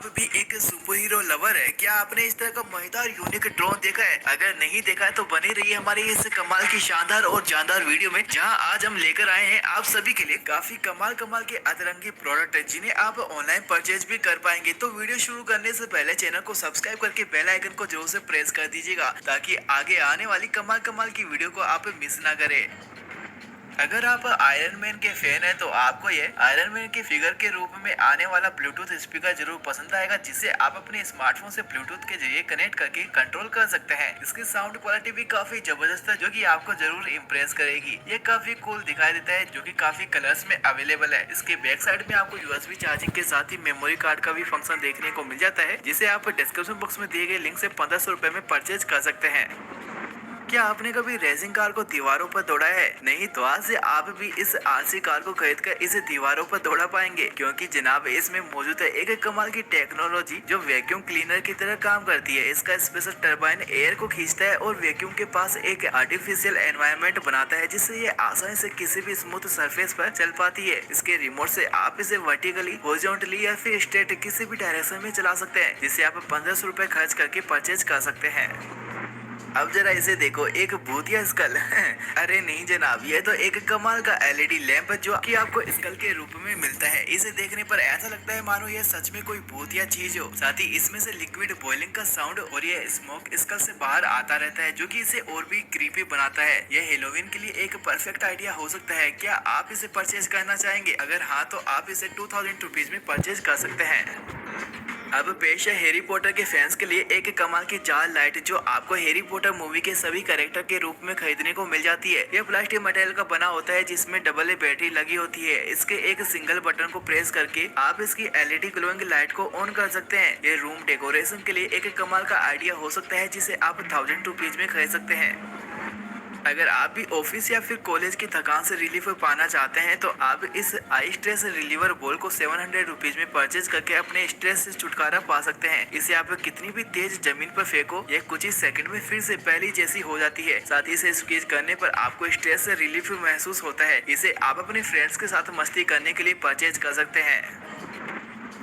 भी एक super hero lover है। क्या आपने इस तरह का मजेदार यूनिक ड्रोन देखा है? अगर नहीं देखा है तो बने रहिए हमारी इस कमाल की शानदार और जानदार वीडियो में, जहां आज हम लेकर आए हैं आप सभी के लिए काफी कमाल कमाल के अतरंगी प्रोडक्ट है, जिन्हें आप ऑनलाइन परचेज भी कर पाएंगे। तो वीडियो शुरू करने से पहले चैनल को सब्सक्राइब करके बेल आइकन को जरूर से प्रेस कर दीजिएगा, ताकि आगे आने वाली कमाल कमाल की वीडियो को आप मिस ना करें। अगर आप आयरन मैन के फैन है तो आपको ये आयरन मैन के फिगर के रूप में आने वाला ब्लूटूथ स्पीकर जरूर पसंद आएगा, जिसे आप अपने स्मार्टफोन से ब्लूटूथ के जरिए कनेक्ट करके कंट्रोल कर सकते हैं। इसकी साउंड क्वालिटी भी काफी जबरदस्त है, जो कि आपको जरूर इम्प्रेस करेगी। ये काफी कूल दिखाई देता है, जो कि काफी कलर्स में अवेलेबल है। इसके बैक साइड में आपको यूएसबी चार्जिंग के साथ ही मेमोरी कार्ड का भी फंक्शन देखने को मिल जाता है, जिसे आप डिस्क्रिप्शन बॉक्स में दिए गए लिंक से 1500 रुपए में परचेज कर सकते हैं। क्या आपने कभी रेसिंग कार को दीवारों पर दौड़ाया है? नहीं तो आज से आप भी इस आरसी कार को खरीद कर इसे दीवारों पर दौड़ा पाएंगे, क्योंकि जनाब इसमें मौजूद है एक कमाल की टेक्नोलॉजी जो वैक्यूम क्लीनर की तरह काम करती है। इसका स्पेशल टरबाइन एयर को खींचता है और वैक्यूम के पास एक आर्टिफिशियल एनवायरनमेंट बनाता है, जिससे ये आसानी से किसी भी स्मूथ सरफेस पर चल पाती है। इसके रिमोट से आप इसे वर्टिकली, हॉरिजॉन्टली या फिर स्ट्रेट किसी भी डायरेक्शन में चला सकते हैं, जिसे आप 1500 रुपए खर्च करके परचेज कर सकते हैं। अब जरा इसे देखो, एक भूतिया स्कल अरे नहीं जनाब, ये तो एक कमाल का एलईडी लैंप है, जो कि आपको स्कल के रूप में मिलता है। इसे देखने पर ऐसा लगता है मानो ये सच में कोई भूतिया चीज हो। साथ ही इसमें से लिक्विड बॉइलिंग का साउंड और ये स्मोक स्कल से बाहर आता रहता है, जो कि इसे और भी क्रीपी बनाता है। ये हेलोवीन के लिए एक परफेक्ट आइडिया हो सकता है। क्या आप इसे परचेज करना चाहेंगे? अगर हाँ तो आप इसे 2000 रुपीज में परचेज कर सकते हैं। अब पेश है हैरी पॉटर के फैंस के लिए एक कमाल की जाल लाइट, जो आपको हैरी पॉटर मूवी के सभी कैरेक्टर के रूप में खरीदने को मिल जाती है। यह प्लास्टिक मटेरियल का बना होता है, जिसमें डबल ए बैटरी लगी होती है। इसके एक सिंगल बटन को प्रेस करके आप इसकी एलईडी ग्लोइंग लाइट को ऑन कर सकते हैं। ये रूम डेकोरेशन के लिए एक कमाल का आइडिया हो सकता है, जिसे आप 1000 रुपीज में खरीद सकते हैं। अगर आप भी ऑफिस या फिर कॉलेज की थकान से रिलीफ पाना चाहते हैं तो आप इस आई स्ट्रेस रिलीवर बॉल को 700 रुपीज में परचेज करके अपने स्ट्रेस से छुटकारा पा सकते हैं। इसे आप कितनी भी तेज जमीन पर फेंको, यह कुछ ही सेकंड में फिर से पहली जैसी हो जाती है। साथ ही इसे स्क्वीज करने पर आपको स्ट्रेस से रिलीफ महसूस होता है। इसे आप अपने फ्रेंड्स के साथ मस्ती करने के लिए परचेज कर सकते हैं।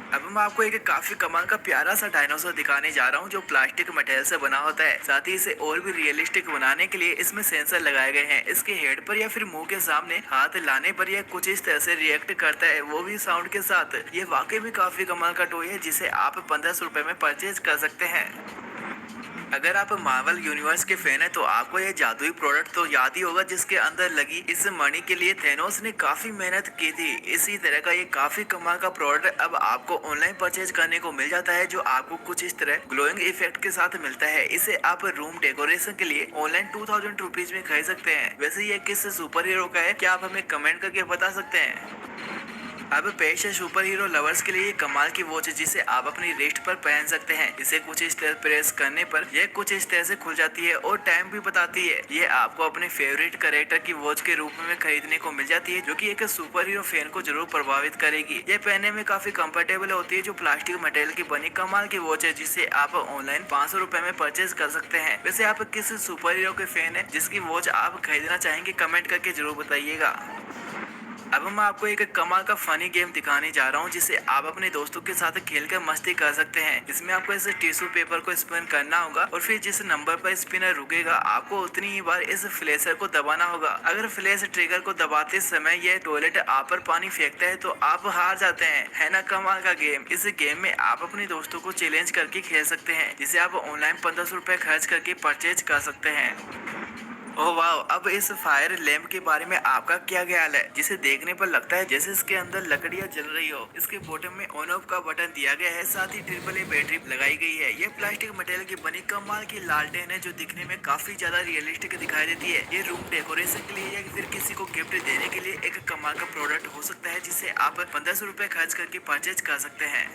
अब मैं आपको एक काफी कमाल का प्यारा सा डायनासोर दिखाने जा रहा हूँ, जो प्लास्टिक मटेरियल से बना होता है। साथ ही इसे और भी रियलिस्टिक बनाने के लिए इसमें सेंसर लगाए गए हैं। इसके हेड पर या फिर मुंह के सामने हाथ लाने पर यह कुछ इस तरह से रिएक्ट करता है, वो भी साउंड के साथ। ये वाकई में काफी कमाल का टॉय है, जिसे आप 1500 रुपए में परचेज कर सकते हैं। अगर आप मार्वल यूनिवर्स के फैन है तो आपको यह जादुई प्रोडक्ट तो याद ही होगा, जिसके अंदर लगी इस मणि के लिए थेनोस ने काफी मेहनत की थी। इसी तरह का ये काफी कमाल का प्रोडक्ट अब आपको ऑनलाइन परचेज करने को मिल जाता है, जो आपको कुछ इस तरह ग्लोइंग इफेक्ट के साथ मिलता है। इसे आप रूम डेकोरेशन के लिए ऑनलाइन 2000 रुपीज में खरीद सकते हैं। वैसे ये किस सुपर हीरो का है, क्या आप हमें कमेंट करके बता सकते हैं? अब पेश है सुपर हीरो लवर्स के लिए कमाल की वॉच, जिसे आप अपनी रिस्ट पर पहन सकते हैं। इसे कुछ इस तरह प्रेस करने पर यह कुछ इस तरह से खुल जाती है और टाइम भी बताती है। यह आपको अपने फेवरेट कैरेक्टर की वॉच के रूप में खरीदने को मिल जाती है, जो कि एक सुपर हीरो फैन को जरूर प्रभावित करेगी। यह पहनने में काफी कंफर्टेबल होती है। जो प्लास्टिक मटेरियल की बनी कमाल की वॉच है, जिसे आप ऑनलाइन 500 रुपए में परचेज कर सकते हैं। वैसे आप किस सुपर हीरो के फैन है जिसकी वॉच आप खरीदना चाहेंगे? कमेंट करके जरूर बताइएगा। अब मैं आपको एक कमाल का फनी गेम दिखाने जा रहा हूँ, जिसे आप अपने दोस्तों के साथ खेलकर मस्ती कर सकते हैं। इसमें आपको इस टिश्यू पेपर को स्पिन करना होगा और फिर जिस नंबर पर स्पिनर रुकेगा आपको उतनी ही बार इस फ्लैशर को दबाना होगा। अगर फ्लैश ट्रिगर को दबाते समय यह टॉयलेट आप पर पानी फेंकता है तो आप हार जाते हैं। है ना कमाल का गेम? इस गेम में आप अपने दोस्तों को चैलेंज करके खेल सकते हैं, जिसे आप ऑनलाइन 1500 रुपए खर्च करके परचेज कर सकते हैं। ओह वाह! अब इस फायर लैंप के बारे में आपका क्या ख्याल है, जिसे देखने पर लगता है जैसे इसके अंदर लकड़ियां जल रही हो। इसके बॉटम में ऑन ऑफ का बटन दिया गया है, साथ ही ट्रिपल ए बैटरी लगाई गई है। ये प्लास्टिक मटेरियल की बनी कमाल की लालटेन है, जो दिखने में काफी ज्यादा रियलिस्टिक दिखाई देती है। ये रूम डेकोरेशन के लिए या फिर किसी को गिफ्ट देने के लिए एक कमाल का प्रोडक्ट हो सकता है, जिसे आप 1500 रुपए खर्च करके परचेज कर सकते हैं।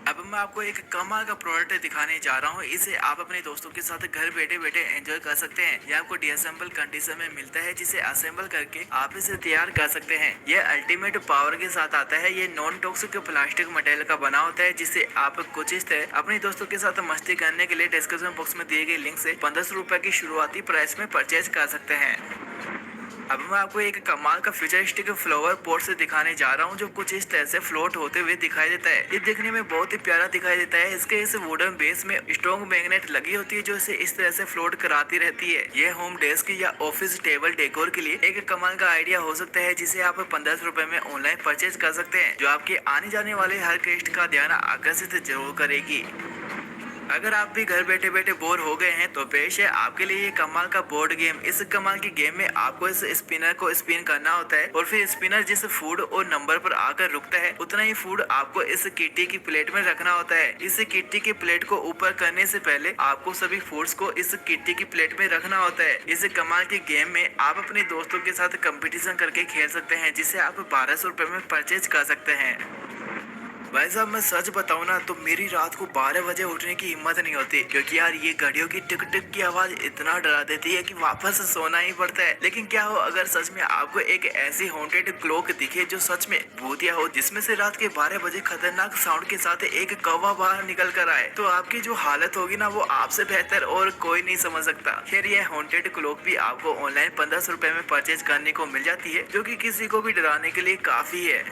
अब मैं आपको एक कमाल का प्रोडक्ट दिखाने जा रहा हूँ। इसे आप अपने दोस्तों के साथ घर बैठे बैठे एंजॉय कर सकते हैं। यह आपको डिसेंबल कंडीशन में मिलता है, जिसे असेंबल करके आप इसे तैयार कर सकते हैं। यह अल्टीमेट पावर के साथ आता है। ये नॉन टॉक्सिक प्लास्टिक मटेरियल का बना होता है, जिसे आप कुछ इस तरह अपने दोस्तों के साथ मस्ती करने के लिए डिस्क्रिप्शन बॉक्स में दिए गए लिंक से 1500 रुपए की शुरुआती प्राइस में परचेज कर सकते हैं। अब मैं आपको एक कमाल का फ्यूचरिस्टिक फ्लावर पॉट से दिखाने जा रहा हूँ जो कुछ इस तरह से फ्लोट होते हुए दिखाई देता है। ये देखने में बहुत ही प्यारा दिखाई देता है। इसके इस वुडन बेस में स्ट्रॉन्ग मैग्नेट लगी होती है जो इसे इस तरह से फ्लोट कराती रहती है। ये होम डेस्क या ऑफिस टेबल डेकोर के लिए एक कमाल का आइडिया हो सकता है जिसे आप 1500 रुपए में ऑनलाइन परचेज कर सकते हैं, जो आपके आने जाने वाले हर गेस्ट का ध्यान आकर्षित जरूर करेगी। अगर आप भी घर बैठे बैठे बोर हो गए हैं तो पेश है आपके लिए ये कमाल का बोर्ड गेम। इस कमाल की गेम में आपको इस स्पिनर को स्पिन करना होता है और फिर स्पिनर जिस फूड और नंबर पर आकर रुकता है उतना ही फूड आपको इस किट्टी की प्लेट में रखना होता है। इस किट्टी की प्लेट को ऊपर करने से पहले आपको सभी फूड्स को इस किट्टी की प्लेट में रखना होता है। इस कमाल की गेम में आप अपने दोस्तों के साथ कंपटीशन करके खेल सकते हैं जिसे आप 1200 रुपए में परचेज कर सकते हैं। भाई साहब मैं सच बताऊं ना तो मेरी रात को 12 बजे उठने की हिम्मत नहीं होती, क्योंकि यार ये घड़ियों की टिक टिक की आवाज इतना डरा देती है कि वापस सोना ही पड़ता है। लेकिन क्या हो अगर सच में आपको एक ऐसी हॉन्टेड क्लॉक दिखे जो सच में भूतिया हो, जिसमें से रात के 12 बजे खतरनाक साउंड के साथ एक कौवा बाहर निकल कर आए, तो आपकी जो हालत होगी ना वो आपसे बेहतर और कोई नहीं समझ सकता। खैर ये हॉन्टेड क्लॉक भी आपको ऑनलाइन 1500 रुपए में परचेज करने को मिल जाती है, जो कि किसी को भी डराने के लिए काफी है।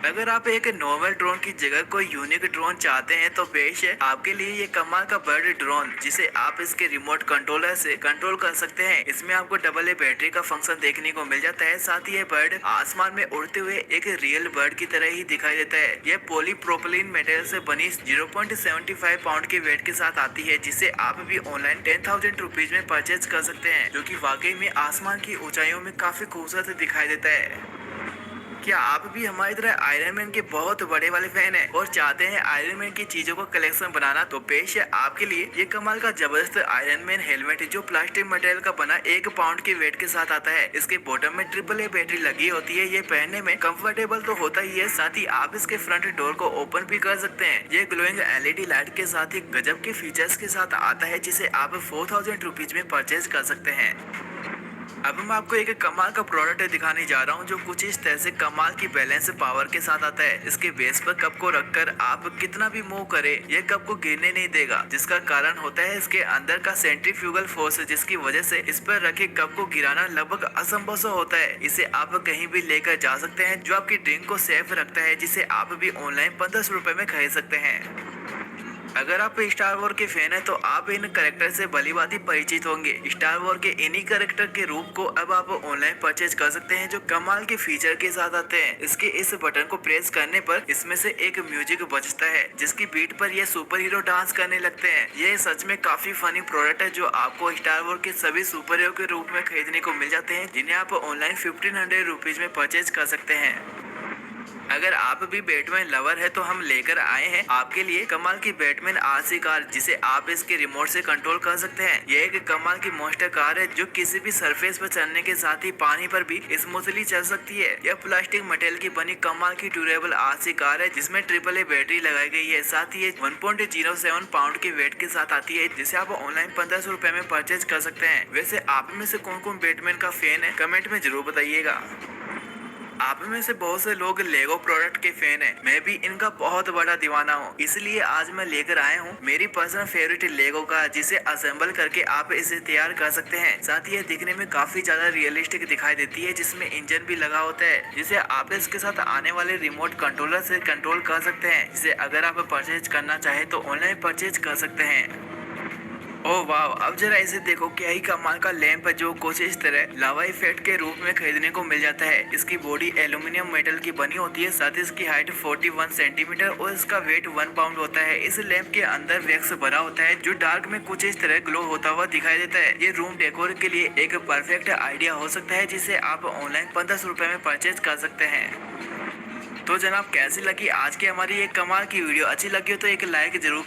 अगर आप एक नॉर्मल ड्रोन की जगह कोई यूनिक ड्रोन चाहते हैं तो पेश है आपके लिए ये कमाल का बर्ड ड्रोन, जिसे आप इसके रिमोट कंट्रोलर से कंट्रोल कर सकते हैं। इसमें आपको डबल ए बैटरी का फंक्शन देखने को मिल जाता है। साथ ही ये बर्ड आसमान में उड़ते हुए एक रियल बर्ड की तरह ही दिखाई देता है। यह पॉलीप्रोपिलीन मेटेरियल से बनी 0.75 पाउंड के वेट के साथ आती है, जिसे आप भी ऑनलाइन 10,000 रुपीज में परचेज कर सकते हैं, जो कि वाकई में आसमान की ऊंचाइयों में काफी खूबसूरत दिखाई देता है। क्या आप भी हमारी तरह आयरन मैन के बहुत बड़े वाले फैन हैं और चाहते हैं आयरन मैन की चीजों को कलेक्शन बनाना, तो पेश है आपके लिए ये कमाल का जबरदस्त आयरन मैन हेलमेट जो प्लास्टिक मटेरियल का बना 1 पाउंड के वेट के साथ आता है। इसके बॉटम में ट्रिपल ए बैटरी लगी होती है। ये पहनने में कंफर्टेबल तो होता ही है, साथ ही आप इसके फ्रंट डोर को ओपन भी कर सकते हैं। ये ग्लोइंग एलईडी लाइट के साथ ही गजब के फीचर्स के साथ आता है, जिसे आप 4000 रुपीज में परचेज कर सकते हैं। अब मैं आपको एक कमाल का प्रोडक्ट दिखाने जा रहा हूँ जो कुछ इस तरह से कमाल की बैलेंस पावर के साथ आता है। इसके बेस पर कप को रखकर आप कितना भी मूव करे ये कप को गिरने नहीं देगा, जिसका कारण होता है इसके अंदर का सेंट्रीफ्यूगल फोर्स, जिसकी वजह से इस पर रखे कप को गिराना लगभग असंभव सा होता है। इसे आप कहीं भी लेकर जा सकते हैं, जो आपकी ड्रिंक को सेफ रखता है, जिसे आप भी ऑनलाइन 1500 रुपए में खरीद सकते हैं। अगर आप स्टार वॉर के फैन है तो आप इन कैरेक्टर से भलीभांति परिचित होंगे। स्टार वॉर के इन्हीं कैरेक्टर के रूप को अब आप ऑनलाइन परचेज कर सकते हैं, जो कमाल के फीचर के साथ आते हैं। इसके इस बटन को प्रेस करने पर इसमें से एक म्यूजिक बजता है, जिसकी बीट पर ये सुपर हीरो डांस करने लगते हैं। ये सच में काफी फनी प्रोडक्ट है जो आपको स्टार वॉर के सभी सुपर हीरो के रूप में खरीदने को मिल जाते हैं, जिन्हें आप ऑनलाइन 1500 रुपीज में परचेज कर सकते हैं। अगर आप भी बैटमैन लवर है तो हम लेकर आए हैं आपके लिए कमाल की बैटमैन आरसी कार, जिसे आप इसके रिमोट से कंट्रोल कर सकते हैं। यह एक कमाल की मॉन्स्टर कार है जो किसी भी सरफेस पर चलने के साथ ही पानी पर भी स्मूथली चल सकती है। यह प्लास्टिक मटेरियल की बनी कमाल की ड्यूरेबल आरसी कार है, जिसमें ट्रिपल ए बैटरी लगाई गई है। साथ ही 1.07 पाउंड के वेट के साथ आती है, जिसे आप ऑनलाइन 1500 रुपए में परचेज कर सकते हैं। वैसे आप में से कौन कौन बैटमैन का फैन है कमेंट में जरूर बताइएगा। आप में से बहुत से लोग लेगो प्रोडक्ट के फैन हैं। मैं भी इनका बहुत बड़ा दीवाना हूँ, इसलिए आज मैं लेकर आया हूँ मेरी पर्सनल फेवरेट लेगो का, जिसे असेंबल करके आप इसे तैयार कर सकते हैं। साथ ही ये दिखने में काफी ज्यादा रियलिस्टिक दिखाई देती है, जिसमें इंजन भी लगा होता है, जिसे आप इसके साथ आने वाले रिमोट कंट्रोलर से कंट्रोल कर सकते हैं। जिसे अगर आप परचेज करना चाहे तो ऑनलाइन परचेज कर सकते हैं। ओह वाह, अब जरा इसे देखो, क्या ही कमाल का लैंप है जो कुछ इस तरह लावा इफेक्ट के रूप में खरीदने को मिल जाता है। इसकी बॉडी एल्यूमिनियम मेटल की बनी होती है, साथ ही इसकी हाइट 41 सेंटीमीटर और इसका वेट 1 पाउंड होता है। इस लैंप के अंदर वैक्स भरा होता है जो डार्क में कुछ इस तरह ग्लो होता हुआ दिखाई देता है। ये रूम डेकोर के लिए एक परफेक्ट आइडिया हो सकता है, जिसे आप ऑनलाइन 1500 रुपए में परचेज कर सकते हैं। तो जनाब कैसी लगी आज की हमारी एक कमाल की वीडियो? अच्छी लगी हो तो एक लाइक जरूर